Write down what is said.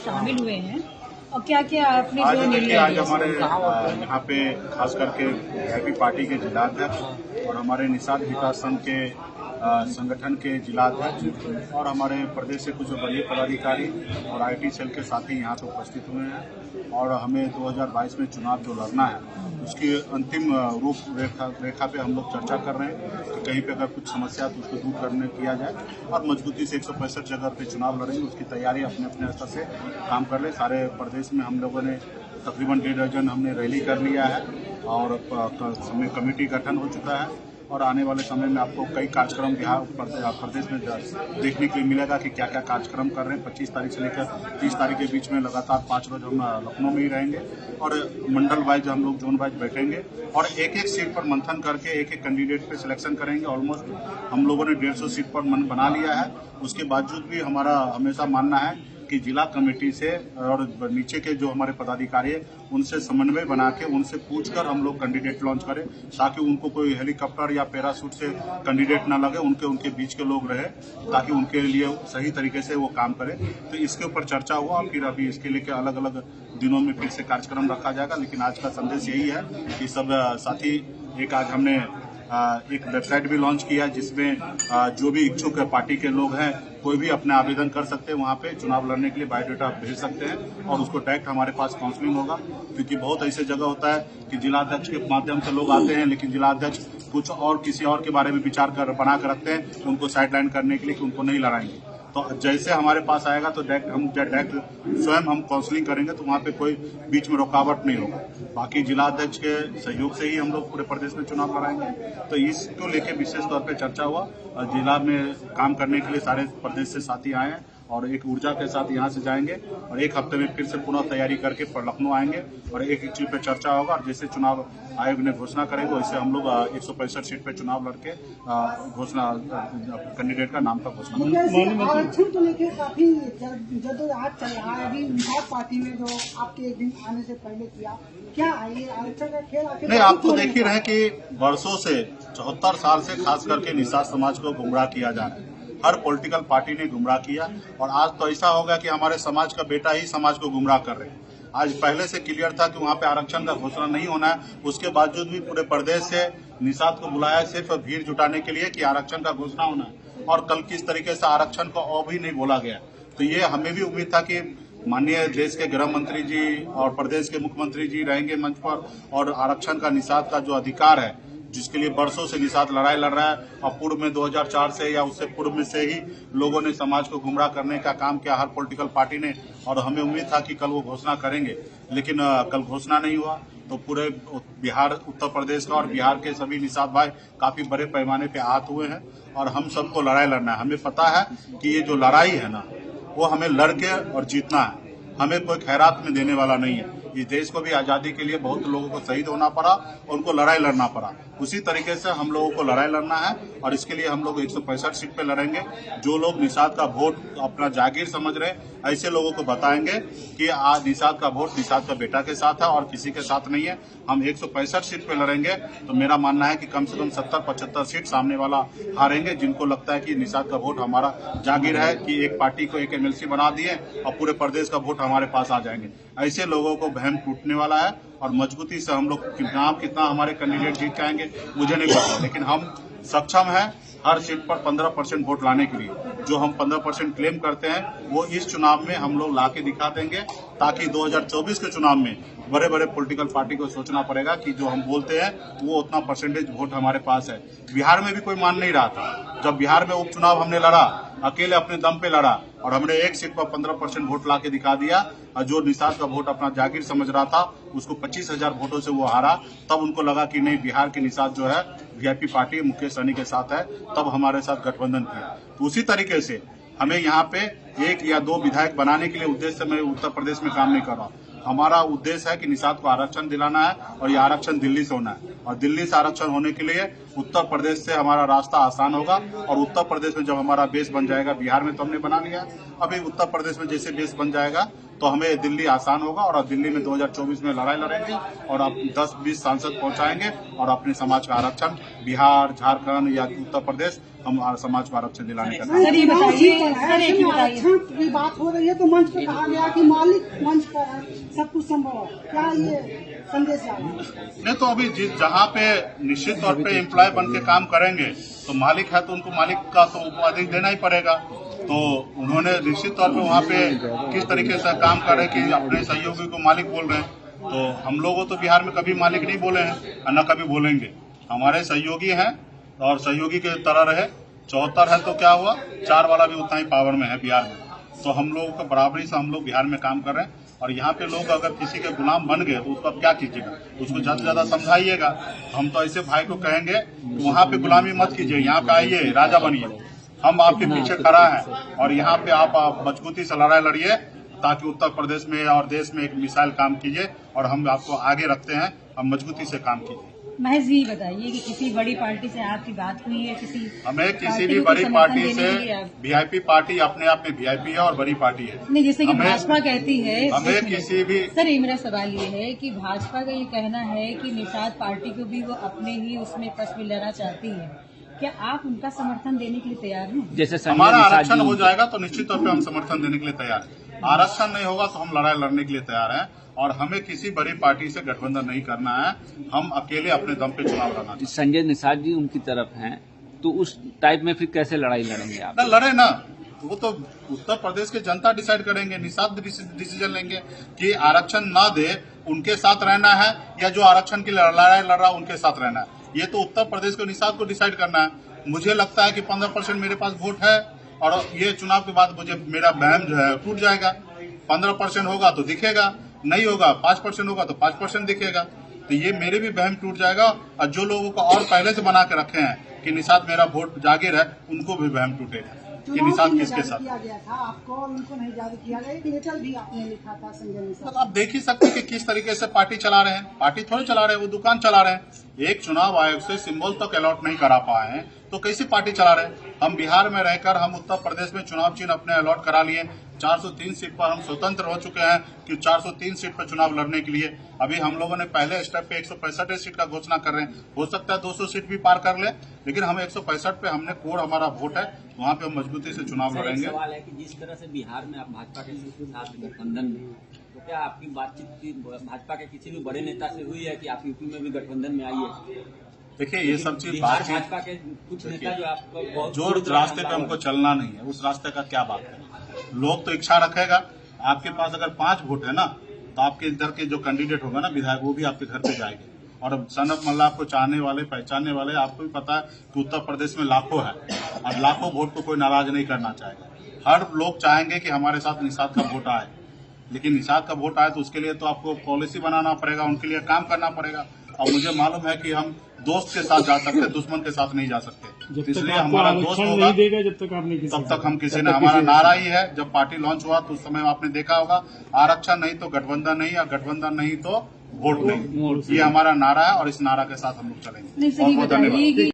शामिल हुए हैं और क्या क्या आपने आज जो निर्णय आज लिया? हमारे यहाँ पे खास करके वीआईपी पार्टी के जिलाध्यक्ष और हमारे निषाद विकास संघ के संगठन के जिलाध्यक्ष और हमारे प्रदेश से कुछ बड़े पदाधिकारी और आईटी सेल के साथी यहाँ पे उपस्थित हुए हैं और हमें 2022 में चुनाव जो लड़ना है उसकी अंतिम रूप रेखा पे हम लोग चर्चा कर रहे हैं कि कहीं पे अगर कुछ समस्या तो उसको दूर करने किया जाए और मजबूती से 165 जगह पे चुनाव लड़ेंगे। उसकी तैयारी अपने अपने स्तर से काम कर ले। सारे प्रदेश में हम लोगों ने तकरीबन 1.5 दर्जन हमने रैली कर लिया है और कमेटी गठन हो चुका है और आने वाले समय में आपको कई कार्यक्रम बिहार प्रदेश में देखने के लिए मिलेगा कि क्या क्या कार्यक्रम कर रहे हैं। 25 तारीख से लेकर 30 तारीख के बीच में लगातार 5 रोज हम लखनऊ में ही रहेंगे और मंडल वाइज हम लोग जोन वाइज बैठेंगे और एक एक सीट पर मंथन करके एक एक कैंडिडेट पे सिलेक्शन करेंगे। ऑलमोस्ट हम लोगों ने 150 सीट पर मन बना लिया है। उसके बावजूद भी हमारा हमेशा मानना है कि जिला कमेटी से और नीचे के जो हमारे पदाधिकारी है उनसे समन्वय बना के उनसे पूछकर हम लोग कैंडिडेट लॉन्च करें ताकि उनको कोई हेलीकॉप्टर या पैराशूट से कैंडिडेट ना लगे, उनके बीच के लोग रहे ताकि उनके लिए सही तरीके से वो काम करें। तो इसके ऊपर चर्चा हुआ, फिर अभी इसके लिए अलग अलग दिनों में फिर से कार्यक्रम रखा जाएगा। लेकिन आज का संदेश यही है कि सब साथी एक आज हमने एक वेबसाइट भी लॉन्च किया जिसमें जो भी इच्छुक पार्टी के लोग हैं कोई भी अपने आवेदन कर सकते हैं। वहाँ पे चुनाव लड़ने के लिए बायोडाटा भेज सकते हैं और उसको डायरेक्ट हमारे पास काउंसलिंग होगा। क्योंकि बहुत ऐसे जगह होता है कि जिलाध्यक्ष के माध्यम से लोग आते हैं लेकिन जिलाध्यक्ष कुछ और किसी और के बारे में विचार बना कर रखते हैं उनको साइडलाइन करने के लिए कि उनको नहीं लड़ाएंगे। तो जैसे हमारे पास आएगा तो डायरेक्ट स्वयं हम काउंसलिंग करेंगे तो वहाँ पे कोई बीच में रुकावट नहीं होगा। बाकी जिलाध्यक्ष के सहयोग से ही हम लोग पूरे प्रदेश में चुनाव लड़ाएंगे। तो इसको लेके विशेष तौर पे चर्चा हुआ और जिला में काम करने के लिए सारे प्रदेश से साथी आए हैं और एक ऊर्जा के साथ यहाँ से जाएंगे और एक हफ्ते में फिर से पुनः तैयारी करके लखनऊ आएंगे और एक एक चीज पे चर्चा होगा और जैसे चुनाव आयोग ने घोषणा करेंगे वैसे हम लोग 165 सीट पे चुनाव लड़के घोषणा कैंडिडेट का नाम का घोषणा। आरक्षण को लेकर काफी जद्दोजहद चल रहा है अभी निषाद पार्टी में जो आपके एक दिन आने से पहले किया, क्या ये आरक्षण का खेल? नहीं, आप तो देख ही रहे कि वर्षों से 74 साल से खास करके निषाद समाज को गुमराह किया जा रहा है। हर पॉलिटिकल पार्टी ने गुमराह किया और आज तो ऐसा होगा कि हमारे समाज का बेटा ही समाज को गुमराह कर रहे हैं। आज पहले से क्लियर था कि वहाँ पे आरक्षण का घोषणा नहीं होना है, उसके बावजूद भी पूरे प्रदेश से निषाद को बुलाया सिर्फ भीड़ जुटाने के लिए कि आरक्षण का घोषणा होना है और कल किस तरीके से आरक्षण को और भी नहीं बोला गया। तो ये हमें भी उम्मीद था कि माननीय देश के गृह मंत्री जी और प्रदेश के मुख्यमंत्री जी रहेंगे मंच पर और आरक्षण का निषाद का जो अधिकार है जिसके लिए वर्षों से निषाद लड़ाई लड़ रहा है और पूर्व में 2004 से या उससे पूर्व में से ही लोगों ने समाज को गुमराह करने का काम किया हर पॉलिटिकल पार्टी ने और हमें उम्मीद था कि कल वो घोषणा करेंगे लेकिन कल घोषणा नहीं हुआ। तो पूरे बिहार उत्तर प्रदेश का और बिहार के सभी निषाद भाई काफी बड़े पैमाने पे आहत हुए हैं और हम सबको लड़ाई लड़ना है। हमें पता है कि ये जो लड़ाई है ना वो हमें लड़ के और जीतना है, हमें कोई खैरात में देने वाला नहीं है। इस देश को भी आजादी के लिए बहुत लोगों को शहीद होना पड़ा और उनको लड़ाई लड़ना पड़ा। उसी तरीके से हम लोगों को लड़ाई लड़ना है और इसके लिए हम लोग 165 सीट पे लड़ेंगे। जो लोग निषाद का वोट अपना जागीर समझ रहे ऐसे लोगों को बताएंगे कि आज निषाद का वोट निषाद का बेटा के साथ है और किसी के साथ नहीं है। हम 165 सीट पे लड़ेंगे तो मेरा मानना है कि कम से कम 70-75 सीट सामने वाला हारेंगे जिनको लगता है कि निषाद का वोट हमारा जागीर है कि एक पार्टी को एक MLC बना दिए और पूरे प्रदेश का वोट हमारे पास आ जाएंगे। ऐसे लोगों को वहम टूटने वाला है और मजबूती से हम लोग कितना हमारे कैंडिडेट जीत जाएंगे मुझे नहीं पता, लेकिन हम सक्षम हैं हर सीट पर 15% वोट लाने के लिए। जो हम 15% क्लेम करते हैं वो इस चुनाव में हम लोग ला के दिखा देंगे ताकि 2024 के चुनाव में बड़े बड़े पॉलिटिकल पार्टी को सोचना पड़ेगा कि जो हम बोलते हैं वो उतना परसेंटेज वोट हमारे पास है। बिहार में भी कोई मान नहीं रहा था। जब बिहार में उपचुनाव हमने लड़ा अकेले अपने दम पे लड़ा और हमने एक सीट पर 15% वोट ला के दिखा दिया और जो निषाद का वोट अपना जागीर समझ रहा था उसको 25,000 वोटों से वो हारा। तब उनको लगा कि नहीं बिहार के निषाद जो है वीआईपी पार्टी मुकेश सहनी के साथ है, तब हमारे साथ गठबंधन किया। तो उसी तरीके से हमें यहाँ पे 1 या 2 विधायक बनाने के लिए उद्देश्य से मैं उत्तर प्रदेश में काम नहीं कर रहा। हमारा उद्देश्य है कि निषाद को आरक्षण दिलाना है और ये आरक्षण दिल्ली से होना है और दिल्ली से आरक्षण होने के लिए उत्तर प्रदेश से हमारा रास्ता आसान होगा और उत्तर प्रदेश में जब हमारा बेस बन जाएगा, बिहार में तो हमने बना लिया, अभी उत्तर प्रदेश में जैसे बेस बन जाएगा तो हमें दिल्ली आसान होगा और दिल्ली में 2024 में लड़ाई लड़ेंगे और अब 10-20 सांसद पहुंचाएंगे और अपने समाज का आरक्षण बिहार, झारखंड या उत्तर प्रदेश हम समाज को आरक्षण दिलाने का सर ये बताइए, सर एक ही बताइए, आरक्षण की बात हो रही है तो मंच पे कहा गया कि मालिक मंच पर है, सब कुछ संभव है, क्या ये संदेश आ रहा है? नहीं तो अभी जहाँ पे निश्चित तौर पे एम्प्लॉय बन के काम करेंगे तो मालिक है तो उनको मालिक का तो उपाधि देना ही पड़ेगा। तो उन्होंने निश्चित तौर पे वहाँ पे किस तरीके से काम करे कि अपने सहयोगी को मालिक बोल रहे हैं, तो हम लोगों तो बिहार में कभी मालिक नहीं बोले हैं और न कभी बोलेंगे। हमारे सहयोगी हैं और सहयोगी के तरह रहे। 74 है तो क्या हुआ, 4 वाला भी उतना ही पावर में है बिहार में। तो हम लोगों को बराबरी से हम लोग बिहार में काम कर रहे हैं और यहाँ पे लोग अगर किसी के गुलाम बन गए तो उसको आप क्या कीजिएगा, उसको ज्यादा से ज्यादा समझाइएगा। हम तो ऐसे भाई को कहेंगे वहाँ पे गुलामी मत कीजिए, यहाँ पे आइए, राजा बनिए, हम आपके पीछे खड़ा हैं और यहाँ पे आप मजबूती से लड़ाई लड़िए ताकि उत्तर प्रदेश में और देश में एक मिसाइल काम कीजिए और हम आपको आगे रखते हैं, हम मजबूती से काम कीजिए। महज ये बताइए कि किसी बड़ी पार्टी से आपकी बात हुई है? हमें किसी भी बड़ी पार्टी से, वीआईपी पार्टी अपने आप में वीआईपी है और बड़ी पार्टी है। नहीं, जैसे कि भाजपा कहती है, हमें किसी भी, सर ये मेरा सवाल ये है कि भाजपा का ये कहना है कि निषाद पार्टी को भी वो अपने ही उसमें पक्ष में लेना चाहती है, क्या आप उनका समर्थन देने के लिए तैयार हैं? जैसे हमारा आरक्षण हो जाएगा तो निश्चित तौर पे हम समर्थन देने के लिए तैयार हैं। आरक्षण नहीं होगा तो हम लड़ाई लड़ने के लिए तैयार हैं और हमें किसी बड़ी पार्टी से गठबंधन नहीं करना है, हम अकेले अपने दम पे चुनाव लड़ना है। संजय निषाद जी उनकी तरफ हैं तो उस टाइप में फिर कैसे लड़ाई लड़ेंगे आप? ना लड़े ना, वो तो उत्तर प्रदेश के जनता डिसाइड करेंगे, निषाद डिसीजन लेंगे कि आरक्षण ना दे उनके साथ रहना है या जो आरक्षण की लड़ाई लड़ रहा उनके साथ रहना है। ये तो उत्तर प्रदेश के निषाद को डिसाइड करना है। मुझे लगता है कि 15% मेरे पास वोट है और ये चुनाव के बाद मुझे मेरा बहम जो है टूट जाएगा। 15% होगा तो दिखेगा, नहीं होगा 5% होगा तो 5% दिखेगा, तो ये मेरे भी बहम टूट जाएगा और जो लोगों को और पहले से बना के रखे हैं कि निषाद मेरा वोट जागीर है उनको भी बहम टूटेगा कि निषाद किसके साथ। किया गया था आपको और उनको नहीं जारी किया गया, एक लेटर भी आपने लिखा था संजय निषाद। आप देख ही सकते हैं कि किस तरीके से पार्टी चला रहे हैं। पार्टी थोड़ी चला रहे हैं, वो दुकान चला रहे हैं। एक चुनाव आयोग से सिंबल तक अलॉट नहीं करा पाए हैं तो कैसी पार्टी चला रहे हैं। हम बिहार में रहकर हम उत्तर प्रदेश में चुनाव चिन्ह अपने अलॉट करा लिए। 403 सीट पर हम स्वतंत्र हो चुके हैं कि 403 सीट पर चुनाव लड़ने के लिए। अभी हम लोगों ने पहले स्टेप पे 165 सीट का घोषणा कर रहे हैं। हो सकता है 200 सीट भी पार कर ले, लेकिन हम 165 पे हमने कोर हमारा वोट है, वहाँ पे हम मजबूती से चुनाव लड़ेंगे। सवाल है कि जिस तरह से बिहार में आप भाजपा के साथ गठबंधन में, तो क्या आपकी बातचीत भाजपा के किसी भी बड़े नेता से हुई है कि आप यूपी में भी गठबंधन में आइए? देखिए ये सब चीज भाजपा के कुछ नेता जो आपको जो रास्ते पे हमको चलना नहीं है उस रास्ते का क्या बात है। लोग तो इच्छा रखेगा, आपके पास अगर 5 वोट है ना तो आपके इधर के जो कैंडिडेट होगा ना विधायक, वो भी आपके घर पे जाएंगे। और सनत मल्ला आपको चाहने वाले, पहचानने वाले, आपको भी पता है कि उत्तर प्रदेश में लाखों है और लाखों वोट को कोई नाराज नहीं करना चाहेगा। हर लोग चाहेंगे कि हमारे साथ निषाद का वोट आए, लेकिन निषाद का वोट आए तो उसके लिए तो आपको पॉलिसी बनाना पड़ेगा, उनके लिए काम करना पड़ेगा। और मुझे मालूम है कि हम दोस्त के साथ जा सकते हैं, दुश्मन के साथ नहीं जा सकते। इसलिए हमारा दोस्त होगा तब तक हम किसी ने, हमारा नारा ही है, जब पार्टी लॉन्च हुआ तो उस समय आपने देखा होगा, आरक्षण नहीं तो गठबंधन नहीं, या गठबंधन नहीं तो वोट नहीं। ये हमारा नारा है और इस नारा के साथ हम लोग चलेंगे। नहीं, सही बताइए कि